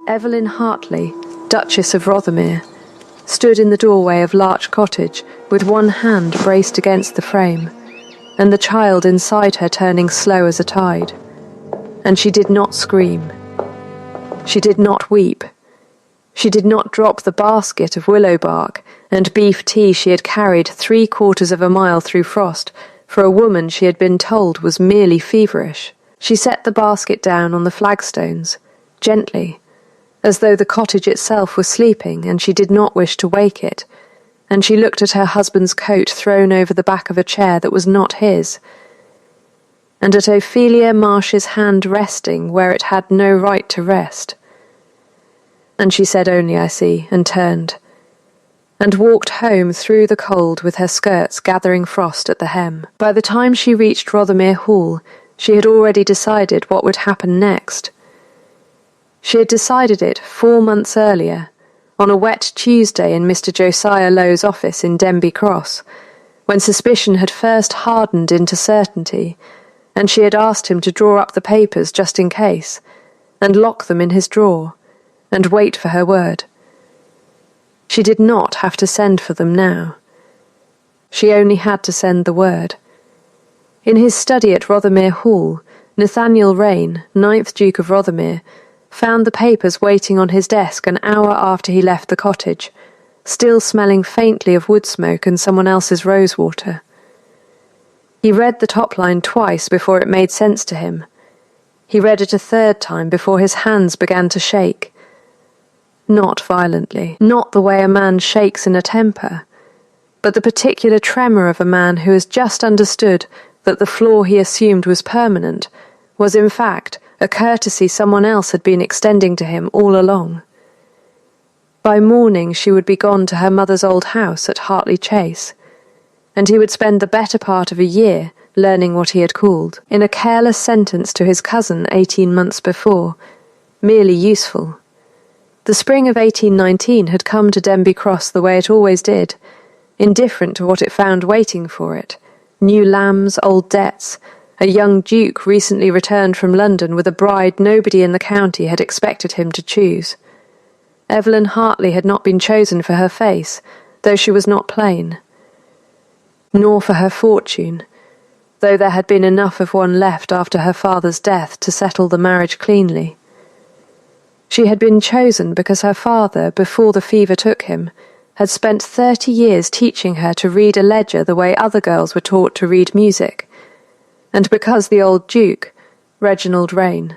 Evelyn Hartley, Duchess of Rothermere, stood in the doorway of Larch Cottage with one hand braced against the frame, and the child inside her turning slow as a tide. And she did not scream. She did not weep. She did not drop the basket of willow bark and beef tea she had carried 3/4 of a mile through frost for a woman she had been told was merely feverish. She set the basket down on the flagstones, gently, as though the cottage itself was sleeping and she did not wish to wake it, and she looked at her husband's coat thrown over the back of a chair that was not his, and at Ophelia Marsh's hand resting where it had no right to rest. And she said only, "I see," and turned, and walked home through the cold with her skirts gathering frost at the hem. By the time she reached Rothermere Hall, she had already decided what would happen next. She had decided it 4 months earlier, on a wet Tuesday in Mr. Josiah Lowe's office in Denby Cross, when suspicion had first hardened into certainty, and she had asked him to draw up the papers just in case, and lock them in his drawer, and wait for her word. She did not have to send for them now. She only had to send the word. In his study at Rothermere Hall, Nathaniel Raine, 9th Duke of Rothermere, found the papers waiting on his desk an hour after he left the cottage, still smelling faintly of wood smoke and someone else's rosewater. He read the top line twice before it made sense to him. He read it a third time before his hands began to shake. Not violently, not the way a man shakes in a temper, but the particular tremor of a man who has just understood that the flaw he assumed was permanent was in fact a courtesy someone else had been extending to him all along. By morning she would be gone to her mother's old house at Hartley Chase, and he would spend the better part of a year learning what he had called, in a careless sentence to his cousin 18 months before, merely useful. The spring of 1819 had come to Denby Cross the way it always did, indifferent to what it found waiting for it. New lambs, old debts, a young duke recently returned from London with a bride nobody in the county had expected him to choose. Evelyn Hartley had not been chosen for her face, though she was not plain, nor for her fortune, though there had been enough of one left after her father's death to settle the marriage cleanly. She had been chosen because her father, before the fever took him, had spent 30 years teaching her to read a ledger the way other girls were taught to read music, and because the old Duke, Reginald Raine,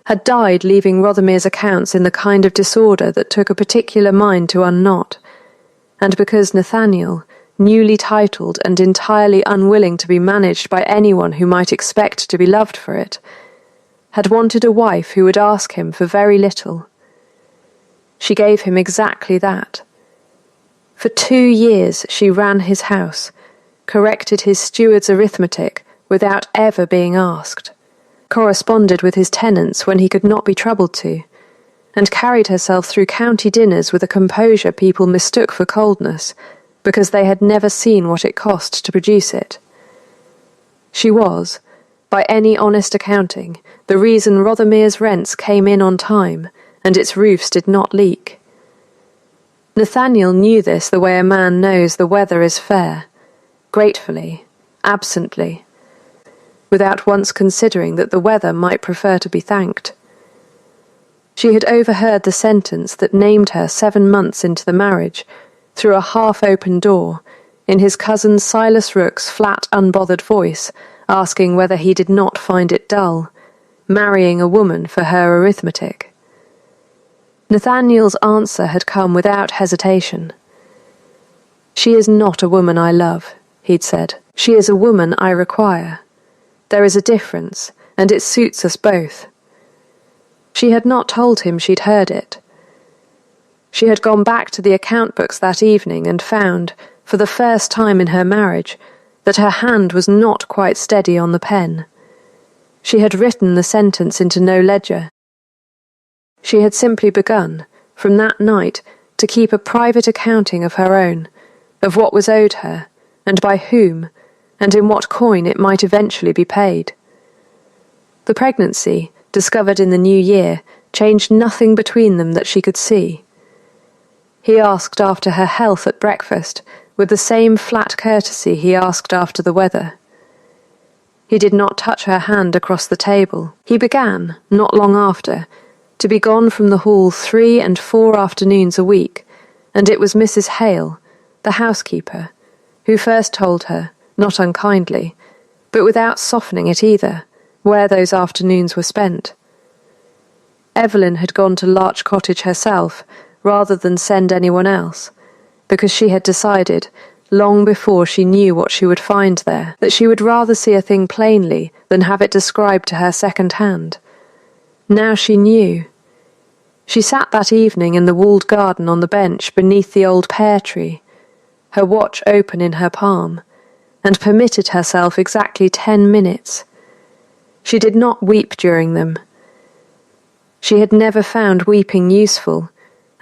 had died leaving Rothermere's accounts in the kind of disorder that took a particular mind to unknot, and because Nathaniel, newly titled and entirely unwilling to be managed by anyone who might expect to be loved for it, had wanted a wife who would ask him for very little. She gave him exactly that. For 2 years she ran his house, corrected his steward's arithmetic without ever being asked, corresponded with his tenants when he could not be troubled to, and carried herself through county dinners with a composure people mistook for coldness, because they had never seen what it cost to produce it. She was, by any honest accounting, the reason Rothermere's rents came in on time and its roofs did not leak. Nathaniel knew this the way a man knows the weather is fair, gratefully, absently, without once considering that the weather might prefer to be thanked. She had overheard the sentence that named her 7 months into the marriage, through a half-open door, in his cousin Silas Rook's flat, unbothered voice, asking whether he did not find it dull, marrying a woman for her arithmetic. Nathaniel's answer had come without hesitation. "She is not a woman I love," he'd said. "She is a woman I require. There is a difference, and it suits us both." She had not told him she'd heard it. She had gone back to the account books that evening and found, for the first time in her marriage, that her hand was not quite steady on the pen. She had written the sentence into no ledger. She had simply begun, from that night, to keep a private accounting of her own, of what was owed her, and by whom, and in what coin it might eventually be paid. The pregnancy, discovered in the new year, changed nothing between them that she could see. He asked after her health at breakfast, with the same flat courtesy he asked after the weather. He did not touch her hand across the table. He began, not long after, to be gone from the hall 3 and 4 afternoons a week, and it was Mrs. Hale, the housekeeper, who first told her, not unkindly, but without softening it either, where those afternoons were spent. Evelyn had gone to Larch Cottage herself, rather than send anyone else, because she had decided, long before she knew what she would find there, that she would rather see a thing plainly than have it described to her second hand. Now she knew. She sat that evening in the walled garden on the bench beneath the old pear tree, her watch open in her palm, and permitted herself exactly 10 minutes. She did not weep during them. She had never found weeping useful,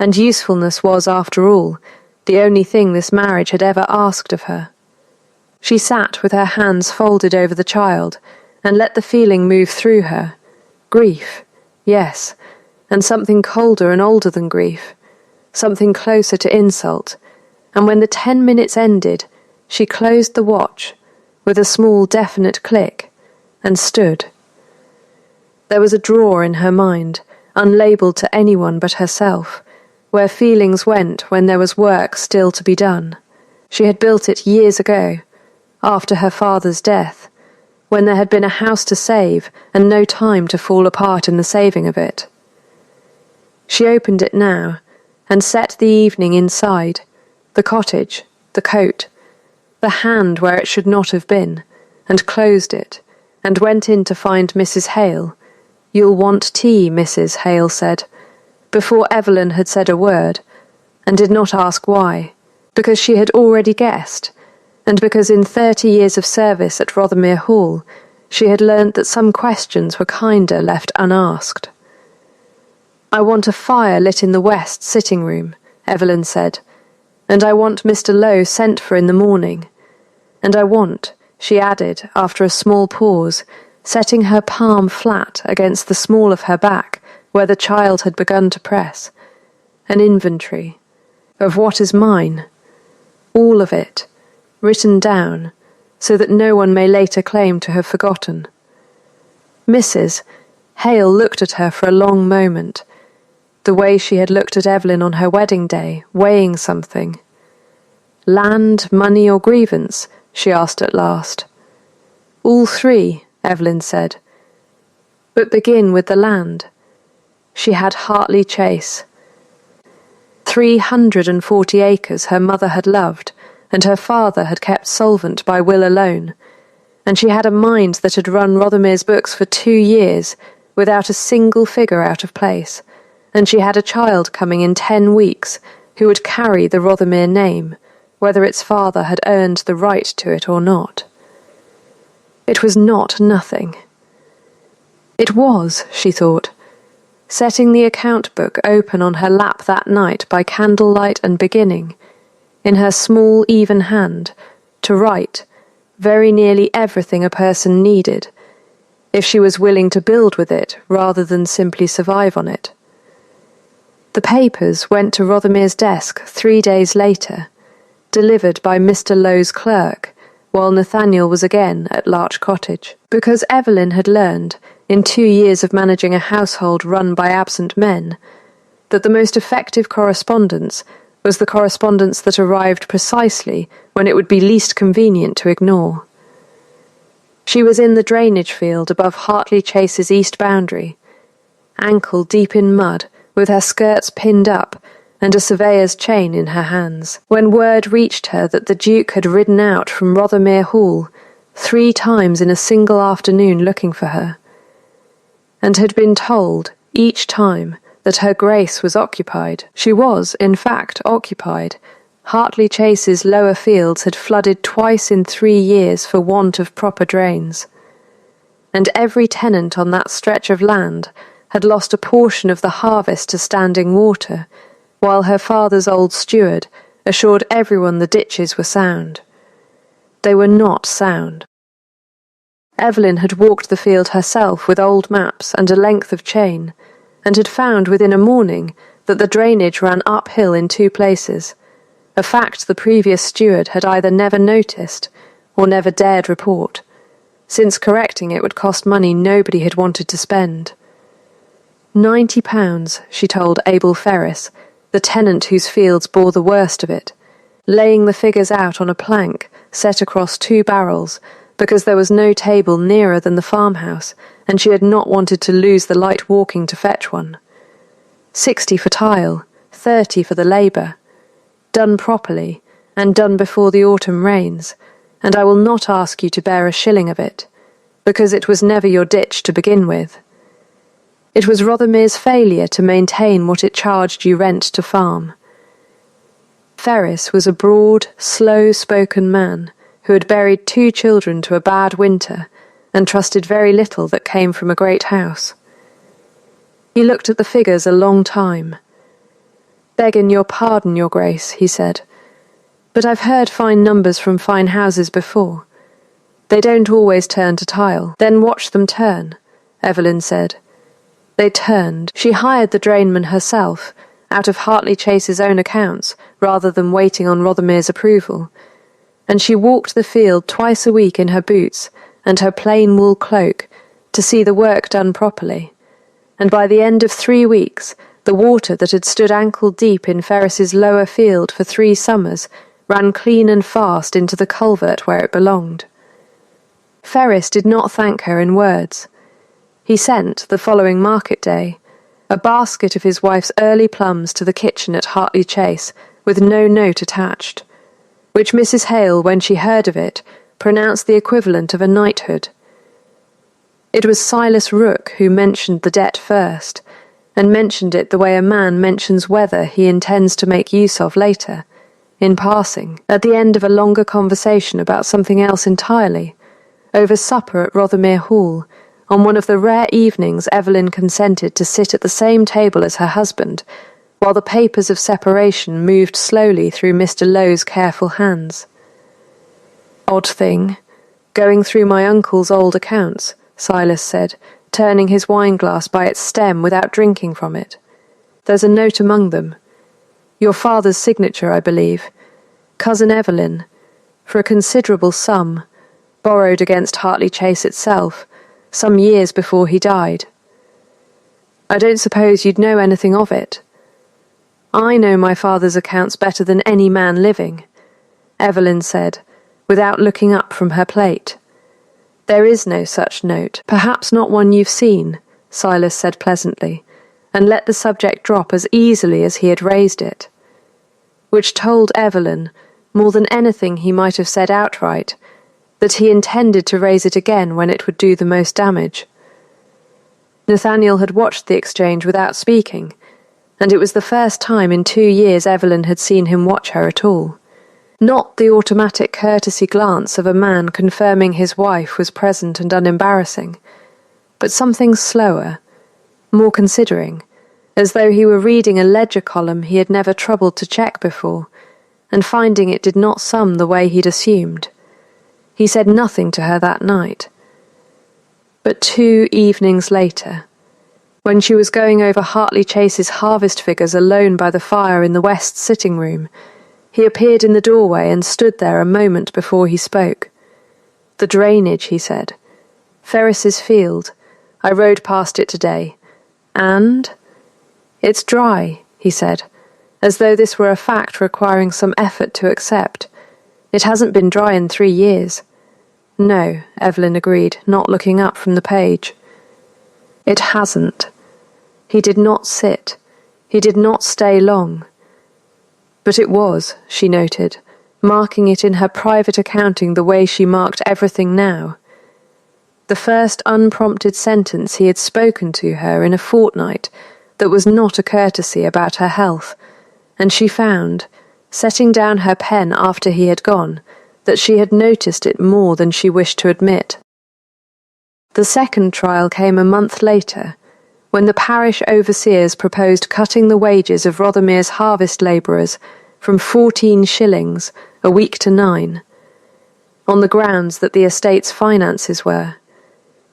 and usefulness was, after all, the only thing this marriage had ever asked of her. She sat with her hands folded over the child, and let the feeling move through her. Grief, yes, and something colder and older than grief, something closer to insult, and when the 10 minutes ended, she closed the watch, with a small definite click, and stood. There was a drawer in her mind, unlabelled to anyone but herself, where feelings went when there was work still to be done. She had built it years ago, after her father's death, when there had been a house to save and no time to fall apart in the saving of it. She opened it now, and set the evening inside, the cottage, the coat, the hand where it should not have been, and closed it, and went in to find Mrs. Hale. "You'll want tea," Mrs. Hale said, before Evelyn had said a word, and did not ask why, because she had already guessed, and because in 30 years of service at Rothermere Hall she had learnt that some questions were kinder left unasked. "I want a fire lit in the west sitting-room," Evelyn said, "and I want Mr. Lowe sent for in the morning. And I want," she added after a small pause, setting her palm flat against the small of her back where the child had begun to press, "an inventory of what is mine, all of it, written down, so that no one may later claim to have forgotten." Mrs. Hale looked at her for a long moment, the way she had looked at Evelyn on her wedding day, weighing something. "Land, money, or grievance?" she asked at last. "All 3, Evelyn said. "But begin with the land." She had Hartley Chase. 340 acres her mother had loved, and her father had kept solvent by will alone, and she had a mind that had run Rothermere's books for 2 years, without a single figure out of place, and she had a child coming in 10 weeks, who would carry the Rothermere name, whether its father had earned the right to it or not. It was not nothing. It was, she thought, setting the account book open on her lap that night by candlelight and beginning, in her small even hand, to write very nearly everything a person needed, if she was willing to build with it rather than simply survive on it. The papers went to Rothermere's desk 3 days later, delivered by Mr. Lowe's clerk, while Nathaniel was again at Larch Cottage, because Evelyn had learned, in 2 years of managing a household run by absent men, that the most effective correspondence was the correspondence that arrived precisely when it would be least convenient to ignore. She was in the drainage field above Hartley Chase's east boundary, ankle deep in mud, with her skirts pinned up and a surveyor's chain in her hands, when word reached her that the Duke had ridden out from Rothermere Hall 3 times in a single afternoon looking for her, and had been told, each time, that her Grace was occupied. She was, in fact, occupied. Hartley Chase's lower fields had flooded twice in 3 years for want of proper drains, and every tenant on that stretch of land had lost a portion of the harvest to standing water, while her father's old steward assured everyone the ditches were sound. They were not sound. Evelyn had walked the field herself with old maps and a length of chain, and had found within a morning that the drainage ran uphill in 2 places, a fact the previous steward had either never noticed or never dared report, since correcting it would cost money nobody had wanted to spend. £90, she told Abel Ferris, the tenant whose fields bore the worst of it, laying the figures out on a plank set across 2 barrels, because there was no table nearer than the farmhouse, and she had not wanted to lose the light walking to fetch one. 60 for tile, 30 for the labour. Done properly, and done before the autumn rains, and I will not ask you to bear a shilling of it, because it was never your ditch to begin with. It was Rothermere's failure to maintain what it charged you rent to farm. Ferris was a broad, slow-spoken man who had buried 2 children to a bad winter and trusted very little that came from a great house. He looked at the figures a long time. "Begging your pardon, your grace," he said, "but I've heard fine numbers from fine houses before. They don't always turn to tile." "Then watch them turn," Evelyn said. They turned. She hired the drainman herself, out of Hartley Chase's own accounts, rather than waiting on Rothermere's approval, and she walked the field twice a week in her boots and her plain wool cloak to see the work done properly, and by the end of 3 weeks the water that had stood ankle-deep in Ferris's lower field for 3 summers ran clean and fast into the culvert where it belonged. Ferris did not thank her in words. He sent, the following market day, a basket of his wife's early plums to the kitchen at Hartley Chase, with no note attached, which Mrs. Hale, when she heard of it, pronounced the equivalent of a knighthood. It was Silas Rooke who mentioned the debt first, and mentioned it the way a man mentions weather he intends to make use of later, in passing, at the end of a longer conversation about something else entirely, over supper at Rothermere Hall, on one of the rare evenings Evelyn consented to sit at the same table as her husband, while the papers of separation moved slowly through Mr. Lowe's careful hands. "Odd thing, going through my uncle's old accounts," Silas said, turning his wine-glass by its stem without drinking from it. "There's a note among them. Your father's signature, I believe. Cousin Evelyn, for a considerable sum, borrowed against Hartley Chase itself, some years before he died. I don't suppose you'd know anything of it." "I know my father's accounts better than any man living," Evelyn said, without looking up from her plate. "There is no such note, perhaps not one you've seen," Silas said pleasantly, and let the subject drop as easily as he had raised it, which told Evelyn, more than anything he might have said outright, that he intended to raise it again when it would do the most damage. Nathaniel had watched the exchange without speaking, and it was the first time in 2 years Evelyn had seen him watch her at all. Not the automatic courtesy glance of a man confirming his wife was present and unembarrassing, but something slower, more considering, as though he were reading a ledger column he had never troubled to check before, and finding it did not sum the way he'd assumed. He said nothing to her that night. But 2 evenings later, when she was going over Hartley Chase's harvest figures alone by the fire in the west sitting room, he appeared in the doorway and stood there a moment before he spoke. "The drainage," he said. "Ferris's field. I rode past it today. And? It's dry," he said, as though this were a fact requiring some effort to accept. "It hasn't been dry in 3 years. "No," Evelyn agreed, not looking up from the page. "It hasn't." He did not sit. He did not stay long. But it was, she noted, marking it in her private accounting the way she marked everything now. The first unprompted sentence he had spoken to her in a fortnight that was not a courtesy about her health, and she found, setting down her pen after he had gone, that she had noticed it more than she wished to admit. The second trial came a month later, when the parish overseers proposed cutting the wages of Rothermere's harvest labourers from 14 shillings a week to 9, on the grounds that the estate's finances were,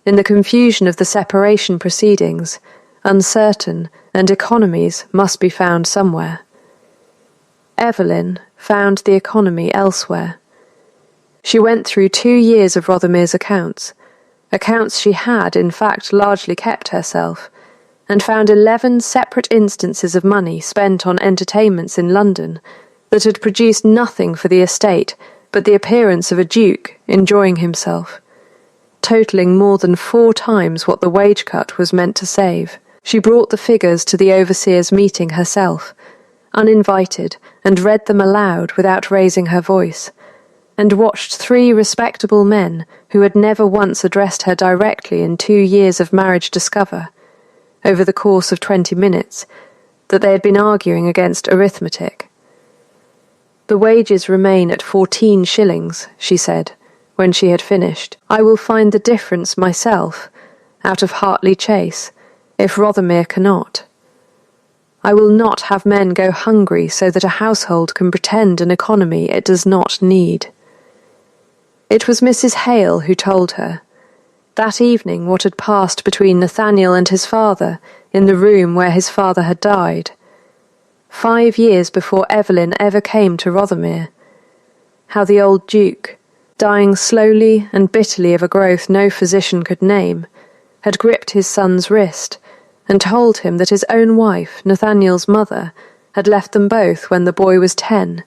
in the confusion of the separation proceedings, uncertain, and economies must be found somewhere. Evelyn found the economy elsewhere. She went through 2 years of Rothermere's accounts she had, in fact, largely kept herself, and found 11 separate instances of money spent on entertainments in London that had produced nothing for the estate but the appearance of a duke enjoying himself, totalling more than 4 times what the wage cut was meant to save. She brought the figures to the overseer's meeting herself, uninvited, and read them aloud without raising her voice, and watched 3 respectable men who had never once addressed her directly in 2 years of marriage discover, over the course of 20 minutes, that they had been arguing against arithmetic. "The wages remain at 14 shillings, she said, when she had finished. "I will find the difference myself, out of Hartley Chase, if Rothermere cannot. I will not have men go hungry so that a household can pretend an economy it does not need." It was Mrs. Hale who told her, that evening, what had passed between Nathaniel and his father in the room where his father had died, 5 years before Evelyn ever came to Rothermere. How the old Duke, dying slowly and bitterly of a growth no physician could name, had gripped his son's wrist and told him that his own wife, Nathaniel's mother, had left them both when the boy was 10,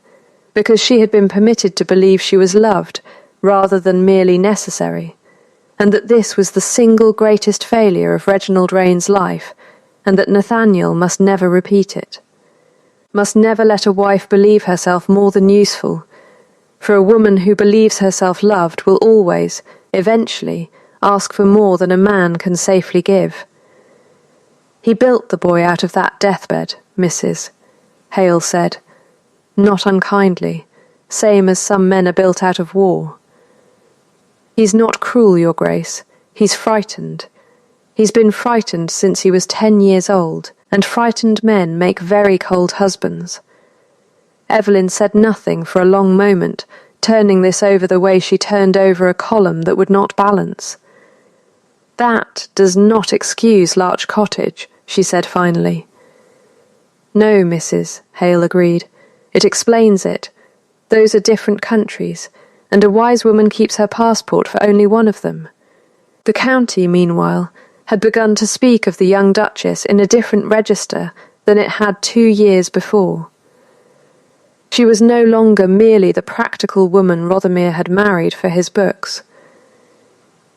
because she had been permitted to believe she was loved rather than merely necessary, and that this was the single greatest failure of Reginald Rayne's life, and that Nathaniel must never repeat it. Must never let a wife believe herself more than useful, for a woman who believes herself loved will always, eventually, ask for more than a man can safely give. "He built the boy out of that deathbed, Mrs." Hale said, not unkindly, same as some men are built out of war. "He's not cruel, Your Grace. He's frightened. He's been frightened since he was 10 years old, and frightened men make very cold husbands." Evelyn said nothing for a long moment, turning this over the way she turned over a column that would not balance. "That does not excuse Larch Cottage," she said finally. "No, Mrs." Hale agreed. "It explains it. Those are different countries, and a wise woman keeps her passport for only one of them." The county, meanwhile, had begun to speak of the young Duchess in a different register than it had 2 years before. She was no longer merely the practical woman Rothermere had married for his books.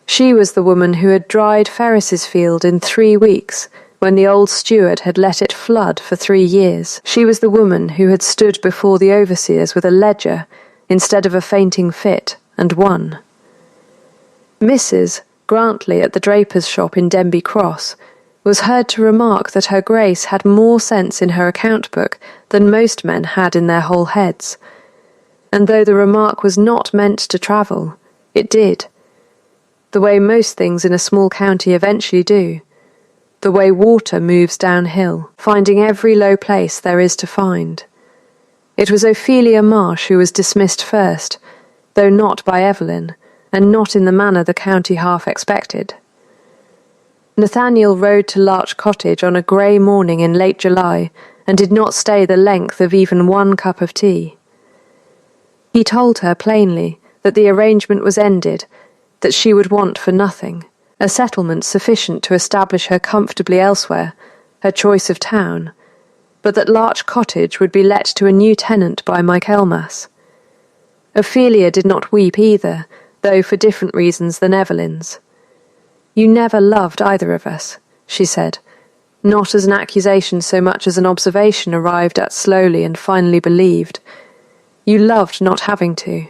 She was the woman who had dried Ferris's field in 3 weeks, when the old steward had let it flood for 3 years. She was the woman who had stood before the overseers with a ledger instead of a fainting fit, and won. Mrs. Grantley at the draper's shop in Denby Cross was heard to remark that her Grace had more sense in her account book than most men had in their whole heads, and though the remark was not meant to travel, it did, the way most things in a small county eventually do, the way water moves downhill, finding every low place there is to find. It was Ophelia Marsh who was dismissed first, though not by Evelyn, and not in the manner the county half expected. Nathaniel rode to Larch Cottage on a grey morning in late July, and did not stay the length of even 1 cup of tea. He told her plainly that the arrangement was ended, that she would want for nothing, a settlement sufficient to establish her comfortably elsewhere, her choice of town, but that Larch Cottage would be let to a new tenant by Michaelmas. Ophelia did not weep either, though for different reasons than Evelyn's. "You never loved either of us," she said, not as an accusation so much as an observation arrived at slowly and finally believed. "You loved not having to."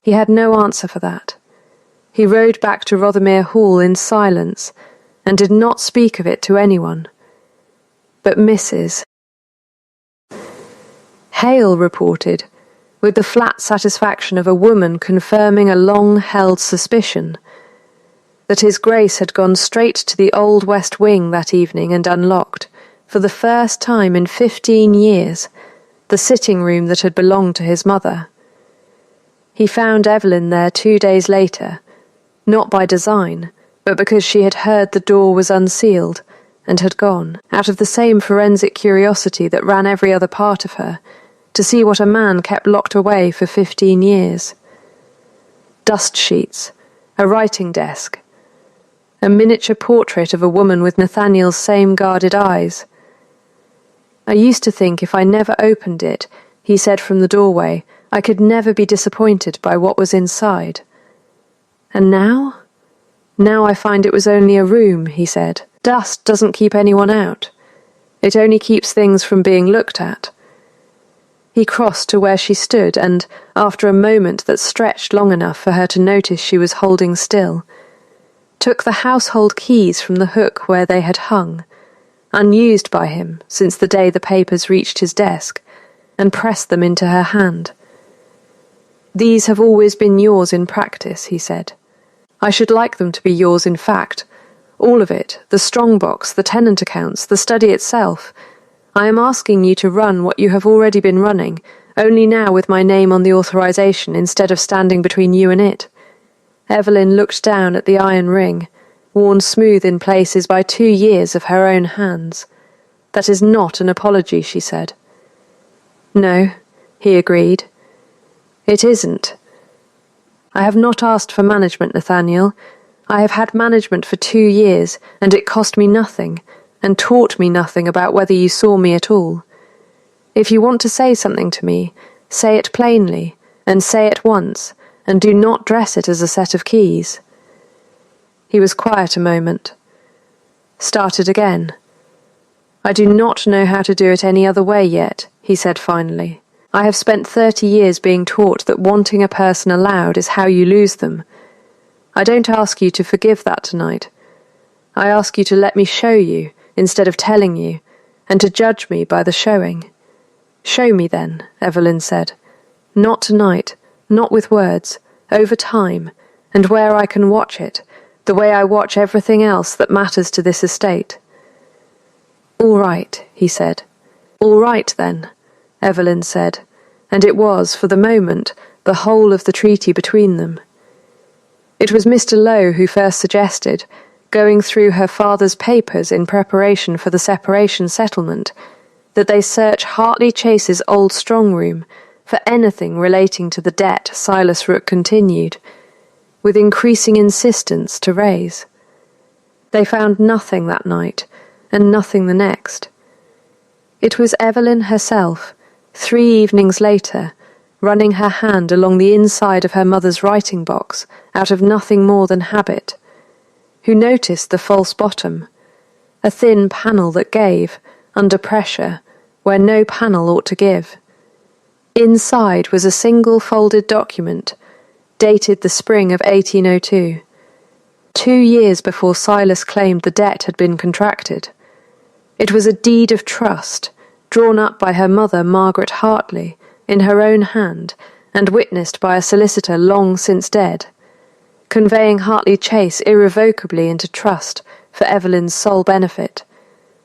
He had no answer for that. He rode back to Rothermere Hall in silence, and did not speak of it to anyone. But Mrs. Hale reported, with the flat satisfaction of a woman confirming a long-held suspicion, that His Grace had gone straight to the old west wing that evening and unlocked, for the first time in 15 years, the sitting room that had belonged to his mother. He found Evelyn there 2 days later, not by design, but because she had heard the door was unsealed, and had gone, out of the same forensic curiosity that ran every other part of her, to see what a man kept locked away for 15 years. Dust sheets, a writing desk, a miniature portrait of a woman with Nathaniel's same guarded eyes. I used to think if I never opened it, he said from the doorway, I could never be disappointed by what was inside. And now? Now I find it was only a room, he said. Dust doesn't keep anyone out. It only keeps things from being looked at. He crossed to where she stood and, after a moment that stretched long enough for her to notice she was holding still, took the household keys from the hook where they had hung, unused by him since the day the papers reached his desk, and pressed them into her hand. These have always been yours in practice, he said. I should like them to be yours in fact. All of it, the strongbox, the tenant accounts, the study itself. I am asking you to run what you have already been running, only now with my name on the authorization instead of standing between you and it. Evelyn looked down at the iron ring, worn smooth in places by 2 years of her own hands. That is not an apology, she said. No, he agreed. It isn't. I have not asked for management, Nathaniel. I have had management for 2 years, and it cost me nothing, and taught me nothing about whether you saw me at all. If you want to say something to me, say it plainly, and say it once, and do not dress it as a set of keys. He was quiet a moment. Started again. I do not know how to do it any other way yet, he said finally. I have spent 30 years being taught that wanting a person allowed is how you lose them. I don't ask you to forgive that tonight. I ask you to let me show you, instead of telling you, and to judge me by the showing. Show me then, Evelyn said. Not tonight, not with words, over time, and where I can watch it, the way I watch everything else that matters to this estate. All right, he said. All right, then, Evelyn said, and it was, for the moment, the whole of the treaty between them. It was Mr. Lowe who first suggested, going through her father's papers in preparation for the separation settlement, that they search Hartley Chase's old strong room for anything relating to the debt Silas Rook continued, with increasing insistence to raise. They found nothing that night, and nothing the next. It was Evelyn herself, 3 evenings later, running her hand along the inside of her mother's writing box out of nothing more than habit, who noticed the false bottom, a thin panel that gave, under pressure, where no panel ought to give. Inside was a single folded document, dated the spring of 1802, 2 years before Silas claimed the debt had been contracted. It was a deed of trust, drawn up by her mother, Margaret Hartley, in her own hand, and witnessed by a solicitor long since dead, conveying Hartley Chase irrevocably into trust for Evelyn's sole benefit,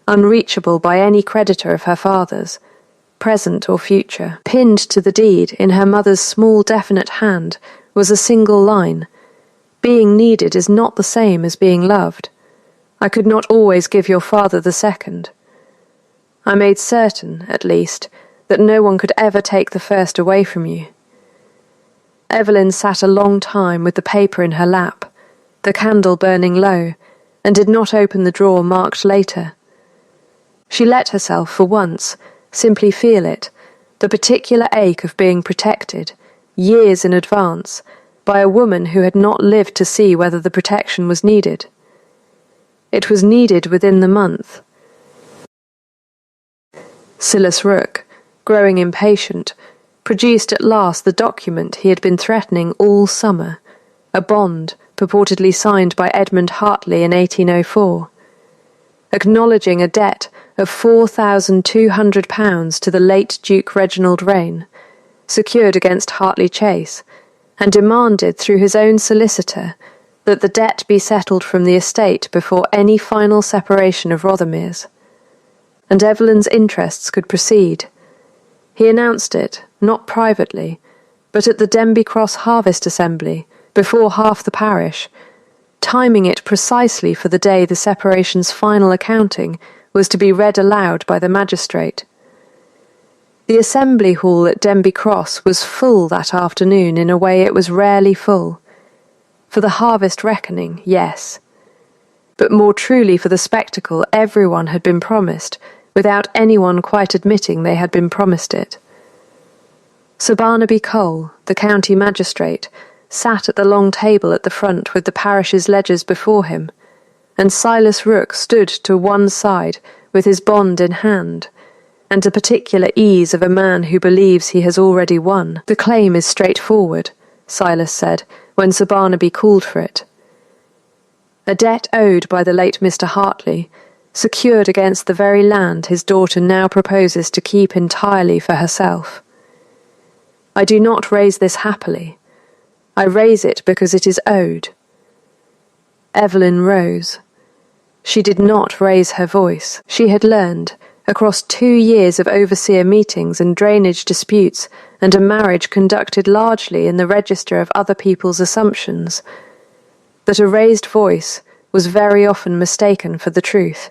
unreachable by any creditor of her father's, present or future. Pinned to the deed in her mother's small definite hand was a single line, "Being needed is not the same as being loved. I could not always give your father the second. I made certain, at least, that no one could ever take the first away from you." Evelyn sat a long time with the paper in her lap, the candle burning low, and did not open the drawer marked later. She let herself, for once, simply feel it, the particular ache of being protected, years in advance, by a woman who had not lived to see whether the protection was needed. It was needed within the month. Silas Rook, growing impatient, produced at last the document he had been threatening all summer, a bond purportedly signed by Edmund Hartley in 1804, acknowledging a debt of £4,200 to the late Duke Reginald Rane, secured against Hartley Chase, and demanded through his own solicitor that the debt be settled from the estate before any final separation of Rothermere's, and Evelyn's interests could proceed. He announced it, not privately, but at the Denby Cross Harvest Assembly, before half the parish, timing it precisely for the day the separation's final accounting was to be read aloud by the magistrate. The assembly hall at Denby Cross was full that afternoon in a way it was rarely full. For the harvest reckoning, yes. But more truly for the spectacle everyone had been promised, without anyone quite admitting they had been promised it. Sir Barnaby Cole, the county magistrate, sat at the long table at the front with the parish's ledgers before him, and Silas Rooke stood to one side with his bond in hand, and the particular ease of a man who believes he has already won. "The claim is straightforward," Silas said, when Sir Barnaby called for it. "A debt owed by the late Mr. Hartley, secured against the very land his daughter now proposes to keep entirely for herself. I do not raise this happily. I raise it because it is owed." Evelyn rose. She did not raise her voice. She had learned, across 2 years of overseer meetings and drainage disputes and a marriage conducted largely in the register of other people's assumptions, that a raised voice was very often mistaken for the truth,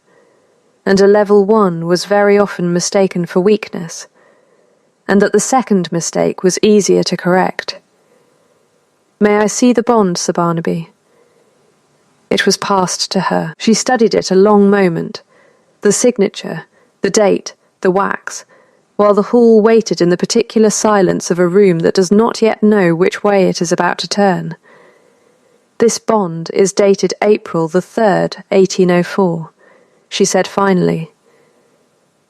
and a level one was very often mistaken for weakness, and that the second mistake was easier to correct. "May I see the bond, Sir Barnaby?" It was passed to her. She studied it a long moment, the signature, the date, the wax, while the hall waited in the particular silence of a room that does not yet know which way it is about to turn. "This bond is dated April the 3rd, 1804, she said finally.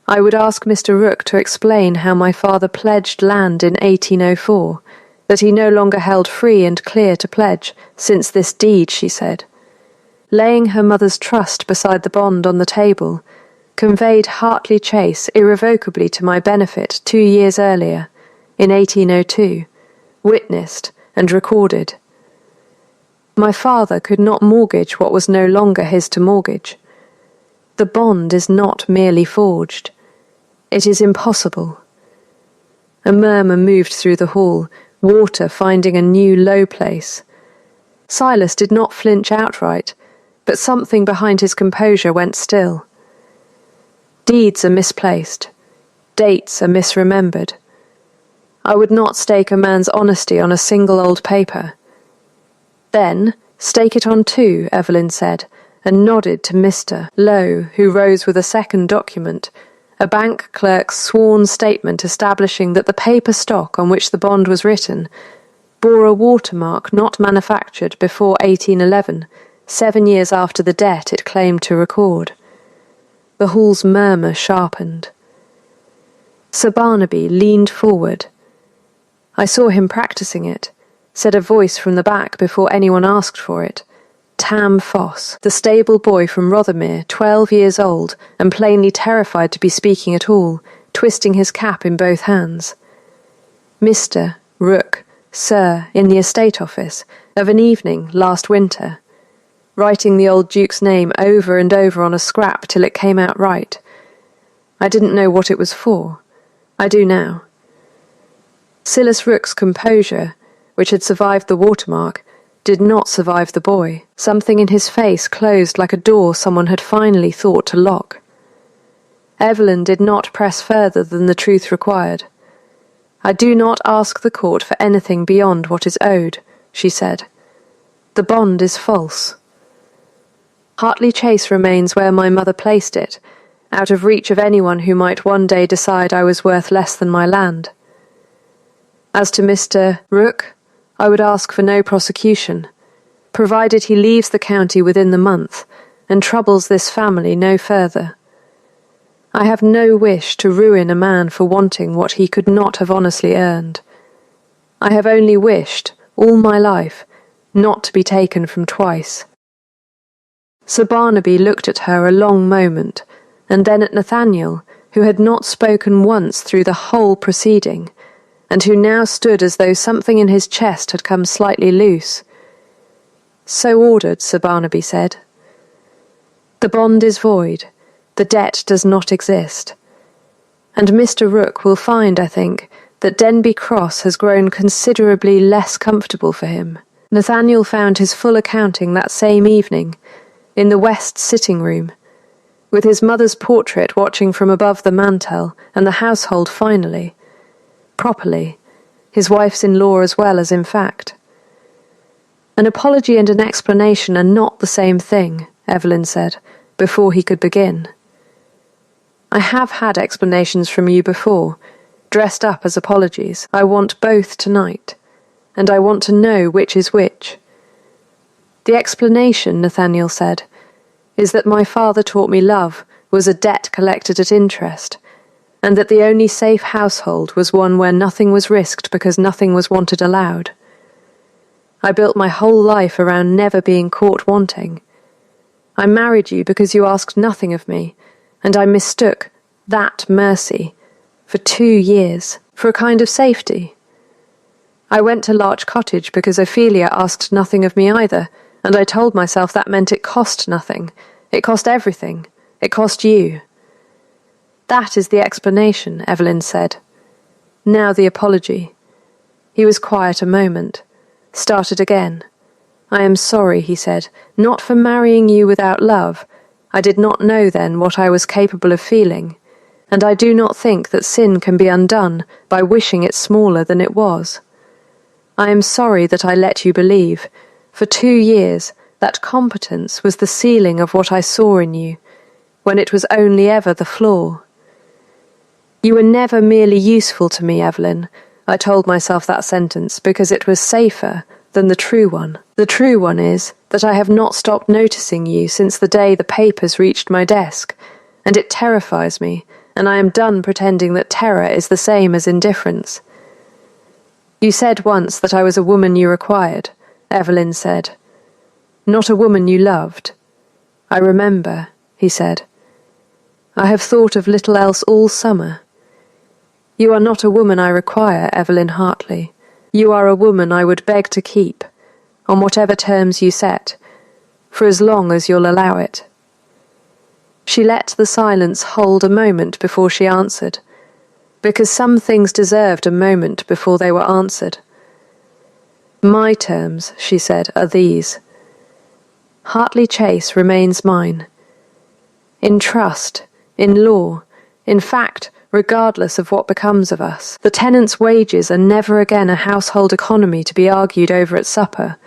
"I would ask Mr. Rooke to explain how my father pledged land in 1804, that he no longer held free and clear to pledge, since this deed," she said. Laying her mother's trust beside the bond on the table, conveyed Hartley Chase irrevocably to my benefit 2 years earlier, in 1802, witnessed and recorded. My father could not mortgage what was no longer his to mortgage. The bond is not merely forged. It is impossible. A murmur moved through the hall, water finding a new low place. Silas did not flinch outright, but something behind his composure went still. Deeds are misplaced. Dates are misremembered. I would not stake a man's honesty on a single old paper. "Then, stake it on 2, Evelyn said, and nodded to Mr. Lowe, who rose with a second document, a bank clerk's sworn statement establishing that the paper stock on which the bond was written bore a watermark not manufactured before 1811, 7 years after the debt it claimed to record. The hall's murmur sharpened. Sir Barnaby leaned forward. "I saw him practising it," said a voice from the back before anyone asked for it. Tam Foss, the stable boy from Rothermere, 12 years old, and plainly terrified to be speaking at all, twisting his cap in both hands. Mr. Rooke, Sir, in the estate office, of an evening last winter, writing the old Duke's name over and over on a scrap till it came out right. I didn't know what it was for. I do now. Silas Rooke's composure, which had survived the watermark, did not survive the boy. Something in his face closed like a door someone had finally thought to lock. Evelyn did not press further than the truth required. "I do not ask the court for anything beyond what is owed," she said. "The bond is false. Hartley Chase remains where my mother placed it, out of reach of anyone who might one day decide I was worth less than my land. As to Mr. Rooke, I would ask for no prosecution, provided he leaves the county within the month and troubles this family no further. I have no wish to ruin a man for wanting what he could not have honestly earned. I have only wished, all my life, not to be taken from twice." Sir Barnaby looked at her a long moment, and then at Nathaniel, who had not spoken once through the whole proceeding, and who now stood as though something in his chest had come slightly loose. "So ordered," Sir Barnaby said. "The bond is void. The debt does not exist. And Mr. Rooke will find, I think, that Denby Cross has grown considerably less comfortable for him. Nathaniel found his full accounting that same evening, in the west sitting room, with his mother's portrait watching from above the mantel, and the household finally, properly, his wife's-in-law as well as in fact. An apology and an explanation are not the same thing, Evelyn said, before he could begin. I have had explanations from you before, dressed up as apologies. I want both tonight, and I want to know which is which. The explanation, Nathaniel said, is that my father taught me love was a debt collected at interest, and that the only safe household was one where nothing was risked because nothing was wanted aloud. I built my whole life around never being caught wanting. I married you because you asked nothing of me, and I mistook that mercy for 2 years for a kind of safety. I went to Larch Cottage because Ophelia asked nothing of me either, and I told myself that meant it cost nothing. It cost everything. It cost you. That is the explanation, Evelyn said. Now the apology. He was quiet a moment, started again. I am sorry, he said, not for marrying you without love. I did not know then what I was capable of feeling, and I do not think that sin can be undone by wishing it smaller than it was. I am sorry that I let you believe, for 2 years, that competence was the ceiling of what I saw in you, when it was only ever the floor. You were never merely useful to me, Evelyn. I told myself that sentence because it was safer than the true one. The true one is that I have not stopped noticing you since the day the papers reached my desk, and it terrifies me, and I am done pretending that terror is the same as indifference. You said once that I was a woman you required, Evelyn said. Not a woman you loved. I remember, he said. I have thought of little else all summer. You are not a woman I require, Evelyn Hartley. You are a woman I would beg to keep, on whatever terms you set, for as long as you'll allow it. She let the silence hold a moment before she answered, because some things deserved a moment before they were answered. My terms, she said, are these. Hartley Chase remains mine. In trust, in law, in fact, regardless of what becomes of us. The tenant's wages are never again a household economy to be argued over at supper.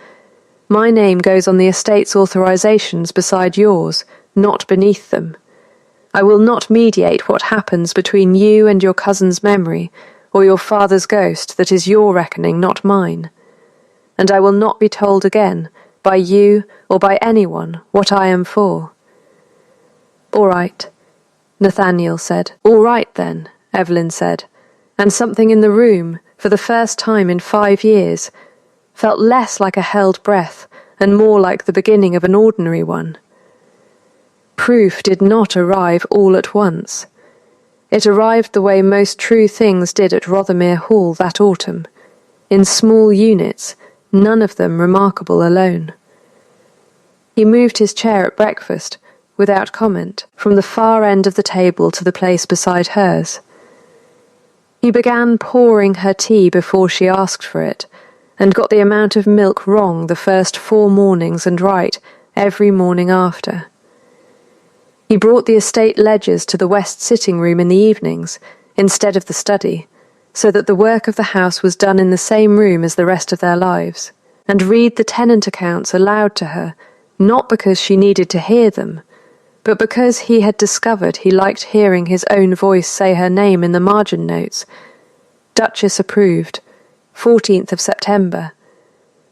My name goes on the estate's authorizations beside yours, not beneath them. I will not mediate what happens between you and your cousin's memory, or your father's ghost that is your reckoning, not mine. And I will not be told again, by you or by anyone, what I am for. All right, Nathaniel said. All right, then, Evelyn said, and something in the room, for the first time in 5 years, felt less like a held breath and more like the beginning of an ordinary one. Proof did not arrive all at once. It arrived the way most true things did at Rothermere Hall that autumn, in small units, none of them remarkable alone. He moved his chair at breakfast, without comment, from the far end of the table to the place beside hers. He began pouring her tea before she asked for it, and got the amount of milk wrong the first 4 mornings and right every morning after. He brought the estate ledgers to the west sitting room in the evenings, instead of the study, so that the work of the house was done in the same room as the rest of their lives, and read the tenant accounts aloud to her, not because she needed to hear them, but because he had discovered he liked hearing his own voice say her name in the margin notes. Duchess approved, 14th of September,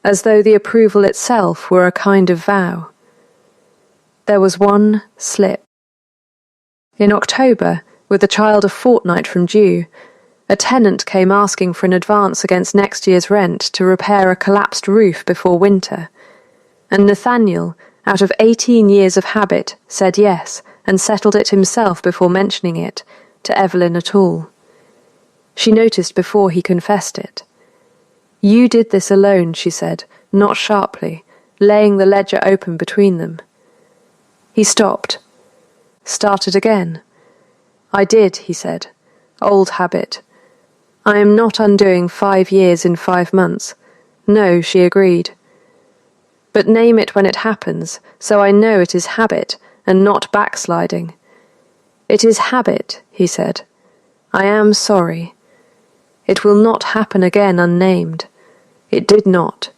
as though the approval itself were a kind of vow. There was one slip. In October, with the child a fortnight from due, a tenant came asking for an advance against next year's rent to repair a collapsed roof before winter, and Nathaniel, out of 18 years of habit, said yes, and settled it himself before mentioning it to Evelyn at all. She noticed before he confessed it. You did this alone, she said, not sharply, laying the ledger open between them. He stopped. Started again. I did, he said. Old habit. I am not undoing 5 years in 5 months. No, she agreed. but name it when it happens, so I know it is habit and not backsliding. It is habit, he said. I am sorry. It will not happen again unnamed. It did not.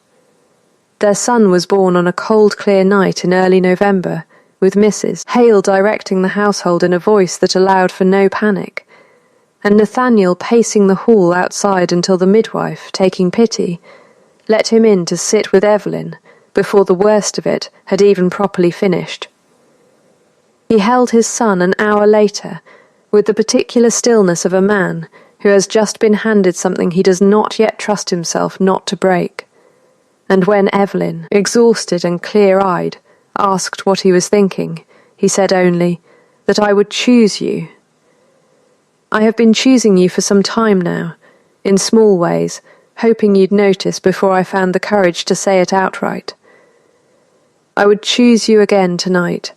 Their son was born on a cold, clear night in early November, with Mrs. Hale directing the household in a voice that allowed for no panic, and Nathaniel pacing the hall outside until the midwife, taking pity, let him in to sit with Evelyn before the worst of it had even properly finished. He held his son an hour later, with the particular stillness of a man who has just been handed something he does not yet trust himself not to break. And when Evelyn, exhausted and clear-eyed, asked what he was thinking, he said only, that I would choose you. I have been choosing you for some time now, in small ways, hoping you'd notice before I found the courage to say it outright. I would choose you again tonight,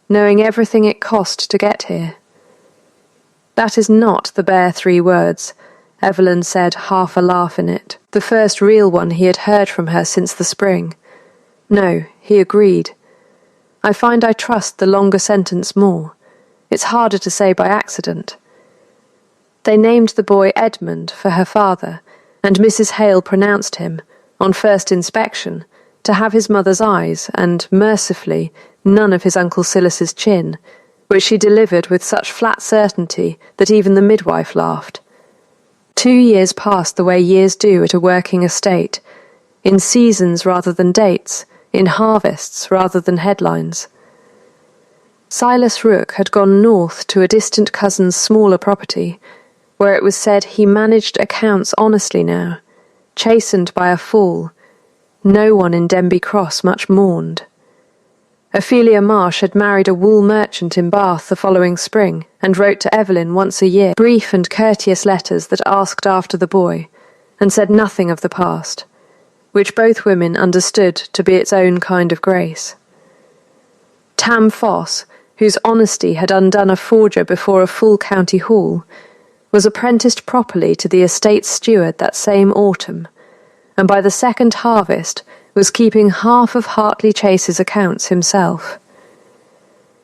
knowing everything it cost to get here. That is not the bare 3 words, Evelyn said, half a laugh in it, the first real one he had heard from her since the spring. No, he agreed. I find I trust the longer sentence more. It's harder to say by accident. They named the boy Edmund for her father, and Mrs. Hale pronounced him, on first inspection, to have his mother's eyes and, mercifully, none of his Uncle Silas's chin, which she delivered with such flat certainty that even the midwife laughed. 2 years passed the way years do at a working estate, in seasons rather than dates, in harvests rather than headlines. Silas Rook had gone north to a distant cousin's smaller property, where it was said he managed accounts honestly now, chastened by a fall. No one in Denby Cross much mourned. Ophelia Marsh had married a wool merchant in Bath the following spring, and wrote to Evelyn once a year, brief and courteous letters that asked after the boy, and said nothing of the past, which both women understood to be its own kind of grace. Tam Foss, whose honesty had undone a forger before a full county hall, was apprenticed properly to the estate's steward that same autumn, and by the second harvest was keeping half of Hartley Chase's accounts himself.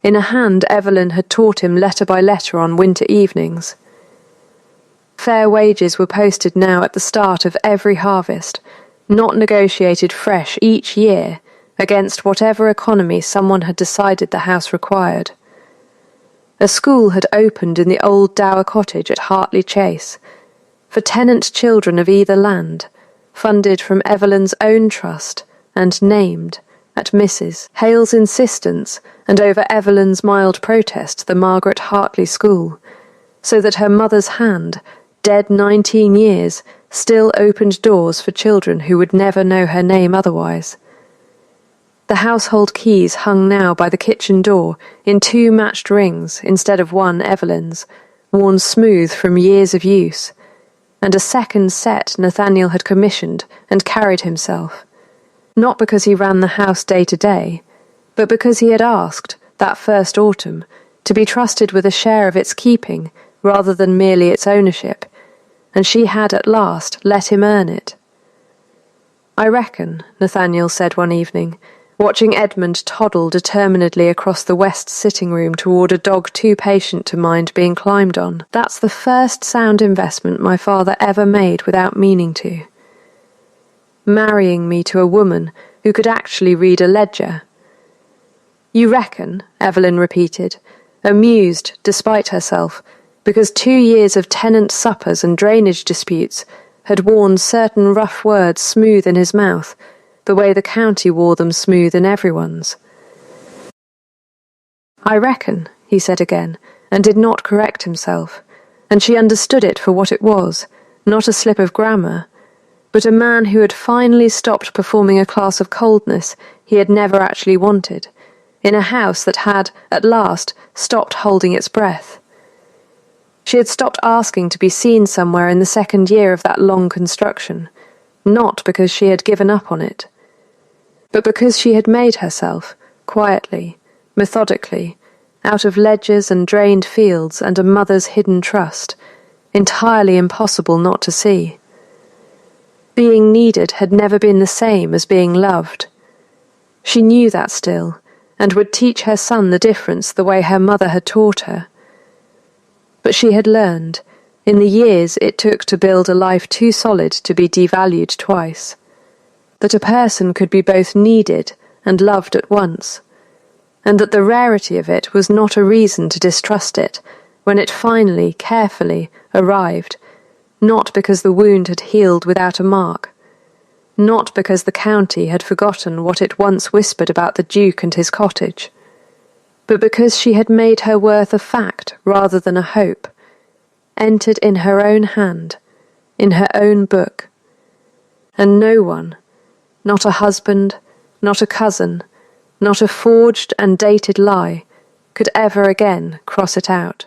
In a hand Evelyn had taught him letter by letter on winter evenings. Fair wages were posted now at the start of every harvest, not negotiated fresh each year against whatever economy someone had decided the house required. A school had opened in the old dower cottage at Hartley Chase, for tenant children of either land, funded from Evelyn's own trust and named, at Mrs. Hale's insistence and over Evelyn's mild protest, the Margaret Hartley School, so that her mother's hand, dead 19 years, still opened doors for children who would never know her name otherwise. The household keys hung now by the kitchen door in 2 matched rings instead of 1 Evelyn's, worn smooth from years of use, and a second set Nathaniel had commissioned and carried himself, not because he ran the house day to day, but because he had asked, that first autumn, to be trusted with a share of its keeping rather than merely its ownership, and she had at last let him earn it. I reckon, Nathaniel said one evening, watching Edmund toddle determinedly across the west sitting-room toward a dog too patient to mind being climbed on, that's the first sound investment my father ever made without meaning to. Marrying me to a woman who could actually read a ledger. You reckon, Evelyn repeated, amused despite herself, because 2 years of tenant suppers and drainage disputes had worn certain rough words smooth in his mouth, the way the county wore them smooth in everyone's. I reckon, he said again, and did not correct himself, and she understood it for what it was, not a slip of grammar, but a man who had finally stopped performing a class of coldness he had never actually wanted, in a house that had, at last, stopped holding its breath. She had stopped asking to be seen somewhere in the second year of that long construction, not because she had given up on it, but because she had made herself, quietly, methodically, out of ledgers and drained fields and a mother's hidden trust, entirely impossible not to see. Being needed had never been the same as being loved. She knew that still, and would teach her son the difference the way her mother had taught her. But she had learned, in the years it took to build a life too solid to be devalued twice, that a person could be both needed and loved at once, and that the rarity of it was not a reason to distrust it when it finally, carefully, arrived, not because the wound had healed without a mark, not because the county had forgotten what it once whispered about the Duke and his cottage, but because she had made her worth a fact rather than a hope, entered in her own hand, in her own book, and no one, not a husband, not a cousin, not a forged and dated lie, could ever again cross it out.